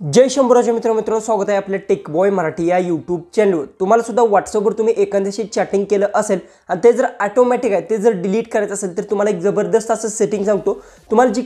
जय शंभूराजे मित्रांनो, स्वागत आहे आपल्या टेक बॉय मराठी या यूट्यूब चॅनलवर। तुम्हाला सुद्धा व्हॉट्सअपवर तुम्ही एखाद्याशी चॅटिंग केलं असेल आणि ते जर ऑटोमॅटिक आहे ते जर डिलीट करायचं असेल तर तुम्हाला एक जबरदस्त असं सेटिंग सांगतो। तुम्हाला जी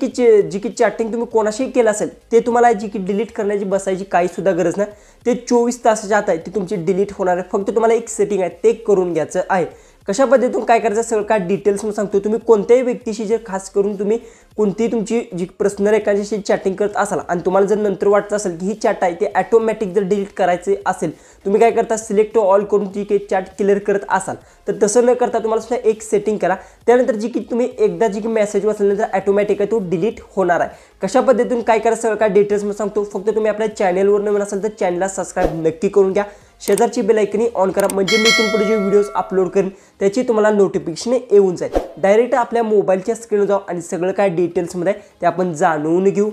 की चॅटिंग तुम्ही कोणाशी केलं असेल ते तुम्हाला जी की डिलीट करण्याची बसायची काही सुद्धा गरज नाही। ते 24 तासाच्या आत आहे ते तुमची डिलीट होणार आहे। फक्त तुम्हाला एक सेटिंग आहे ते करून घ्यायचं आहे। कशा पद्धतीतून काय करायचं सगळं काय डिटेल्स मी सांगतो। तुम्ही कोणत्याही व्यक्तीशी जर खास करून तुम्ही कोणतीही तुमची जी पर्सनल एखाद्याशी चॅटिंग करत असाल आणि तुम्हाला जर नंतर वाटत असेल की ही चॅट आहे ते ऑटोमॅटिक जर डिलीट करायचे असेल, तुम्ही काय करता सिलेक्ट ऑल करून ती काही चॅट क्लिअर करत असाल तर तसं न करता तुम्हाला सुद्धा एक सेटिंग करा। त्यानंतर जी की तुम्ही एकदा जी की मेसेज वाचल्यानंतर ऑटोमॅटिक आहे तो डिलीट होणार आहे। कशा पद्धतीतून काय करायचं सगळं काय डिटेल्स मी सांगतो। फक्त तुम्ही आपल्या चॅनलवर नवीन असाल तर चॅनलला सबस्क्राइब नक्की करून घ्या। शेजारची बेल आयकॉन ऑन करा म्हणजे मी इथून पुढे जे व्हिडिओज अपलोड करेन त्याची तुम्हाला नोटिफिकेशन येऊन जाईल। डायरेक्ट आपल्या मोबाईलच्या स्क्रीनवर जाऊ आणि सगळं काय डिटेल्समध्ये ते आपण जाणून घेऊ।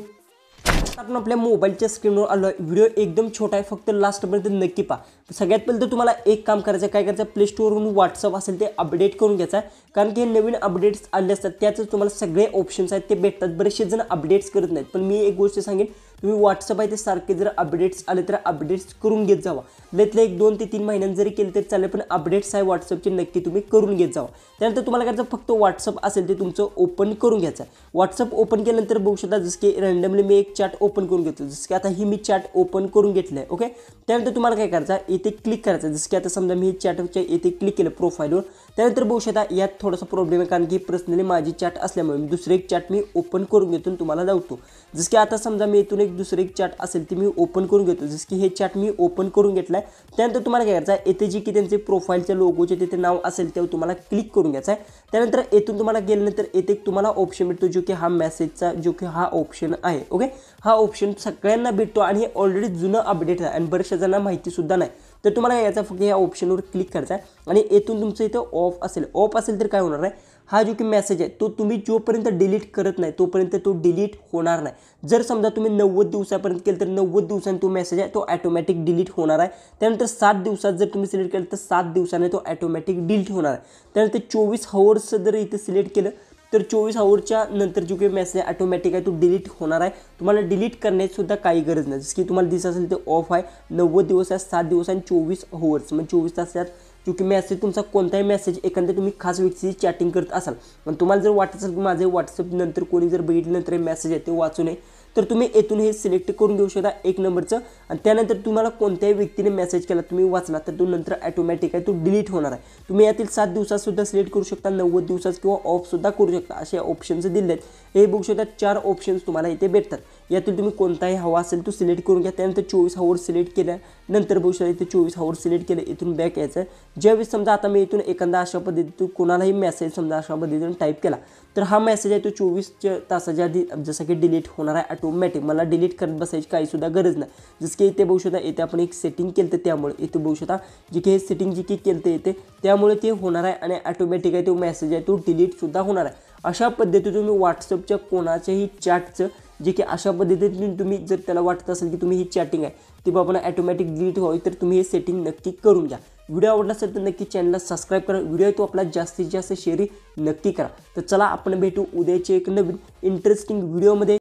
आपण आपल्या मोबाईलच्या स्क्रीनवर आलो। व्हिडिओ एकदम छोटा आहे, फक्त लास्टपर्यंत नक्की पहा। सगळ्यात पहिलं तर तुम्हाला एक काम करायचं काय करायचं, प्ले स्टोअरवरून व्हॉट्सअप असेल ते अपडेट करून घ्यायचं आहे। कारण की नवीन अपडेट्स आले असतात त्याच तुम्हाला सगळे ऑप्शन्स आहेत ते भेटतात। बरेचसे जण अपडेट्स करत नाहीत, पण मी एक गोष्ट सांगेन, तुम्ही व्हॉट्सअप आहे ते सारखे जर अपडेट्स आले तर अपडेट्स करून घेत जावा। लयतलं 1-2 ते 3 महिन्यांनी जरी केलं तरी चालेल, पण अपडेट्स आहे व्हॉट्सअपचे नक्की तुम्ही करून घेत जावा। त्यानंतर तुम्हाला करायचं फक्त व्हॉट्सअप असेल ते तुमचं ओपन करून घ्यायचं आहे। व्हॉट्सअप ओपन केल्यानंतर बघू शकता जसं की रँडमली मी एक चॅट ओपन करून घेतो। जसं की आता ही मी चॅट ओपन करून घेतलं आहे। ओके, त्यानंतर तुम्हाला काय करायचं इथे क्लिक करायचं। जसं की आता समजा मी चॅटच्या इथे क्लिक केलं प्रोफाईलवर, त्यानंतर बघू शकता यात थोडासा प्रॉब्लेम आहे कारण की पर्सनली माझी चॅट असल्यामुळे मी दुसरी एक चॅट मी ओपन करून घेतो तुम्हाला दाखवतो। जसं की आता समजा मी इथून एक दुसरी एक चॅट असेल ती मी ओपन करून घेतो। जसं की हे चॅट मी ओपन करून घेतलं आहे। त्यानंतर तुम्हाला काय करायचं आहे इथे जी की त्यांचे प्रोफाईलच्या लोगोचे तिथे नाव असेल तेव्हा तुम्हाला क्लिक करून घ्यायचं आहे। त्यानंतर इथून तुम्हाला गेल्यानंतर इथे तुम्हाला ऑप्शन भेटतो जो की हा मेसेजचा जो की हा ऑप्शन आहे। ओके, हा ऑप्शन सगळ्यांना भेटतो आणि हे ऑलरेडी जुनं अपडेट आहे आणि बऱ्याचशा जणांना माहिती सुद्धा नाही। तर तुम्हाला याचा फक्त या ऑप्शनवर क्लिक करायचं आहे आणि इथून तुमचं इथं ऑफ असेल तर काय होणार आहे, हा जो की मेसेज आहे तो तुम्ही जोपर्यंत डिलीट करत नाही तोपर्यंत तो डिलीट होणार नाही। जर समजा तुम्ही 90 दिवसापर्यंत केलं तर 90 दिवसांनी तो मेसेज आहे तो ऑटोमॅटिक डिलीट होणार आहे। त्यानंतर 7 दिवसात जर तुम्ही सिलेक्ट केलं तर 7 दिवसांनी तो ऑटोमॅटिक डिलीट होणार आहे। त्यानंतर 24 आवर्स जर इथे सिलेक्ट केलं तर 24 आवर्सच्या नंतर जो काही मेसेज ऑटोमॅटिक आहे तो डिलीट होणार आहे। तुम्हाला डिलीट करण्याची सुद्धा काही गरज नाही। जसं की तुम्हाला दिसत असेल ते ऑफ आहे, 90 दिवस आहे, 7 दिवस आणि 24 आवर्स म्हणजे 24 तासात जो की मेसेज तुमचा कोणताही मेसेज एखाद्या तुम्ही खास व्यक्तीची चॅटिंग करत असाल पण तुम्हाला जर वाटत असेल की माझे व्हॉट्सअप नंतर कोणी जर बघितल्यानंतर हे मेसेज आहे ते वाचू नये तर तुम्ही येथून हे सिलेक्ट करून घेऊ शकता 1 नंबरचं। आणि त्यानंतर तुम्हाला कोणत्याही व्यक्तीने मेसेज केला तुम्ही वाचला तर तो नंतर ऑटोमॅटिक आहे तो डिलीट होणार आहे। तुम्ही यातील 7 दिवसात सुद्धा सिलेक्ट करू शकता, 90 दिवसात किंवा ऑफ सुद्धा करू शकता। असे ऑप्शन्स दिले आहेत, हे बघू शकता 4 ऑप्शन्स तुम्हाला इथे भेटतात। यातील तुम्ही कोणताही हवा असेल तो सिलेक्ट करून घ्या। त्यानंतर 24 आवर्स सिलेक्ट केल्यानंतर बघू शकता इथे 24 आवर्स सिलेक्ट केलं, इथून बॅक यायचं आहे। ज्यावेळेस समजा आता मी इथून एखादा अशा पद्धतीतून कोणालाही मेसेज समजा अशा पद्धतीने टाईप केला तर हा मेसेज आहे तो 24 तासाच्या आधी जसं की डिलीट होणार आहे ऑटोमॅटिक। मला डिलीट करत बसायची काही सुद्धा गरज नाही। जसं की इथे बघू शकता इथे आपण एक सेटिंग केलं तर त्यामुळे इथे बघू शकता जी की हे सेटिंग जी की केलं येते त्यामुळे ते होणार आहे आणि ऑटोमॅटिक आहे तो मेसेज आहे तो डिलीट सुद्धा होणार आहे। अशा पद्धतीने तुम्ही व्हॉट्सअपच्या कोणाच्याही चॅटचं जे की अशा पद्धतीने तुम्ही जर त्याला वाटत असेल की तुम्ही ही चॅटिंग आहे ती बाबा ऑटोमॅटिक डिलीट व्हावी तर तुम्ही हे सेटिंग नक्की करून घ्या। व्हिडिओ आवडला असेल तर नक्की चॅनलला सबस्क्राईब करा। व्हिडिओ तो आपला जास्तीत जास्त शेअर नक्की करा। तर चला आपण भेटू उद्याचे एक नवीन इंटरेस्टिंग व्हिडिओमध्ये।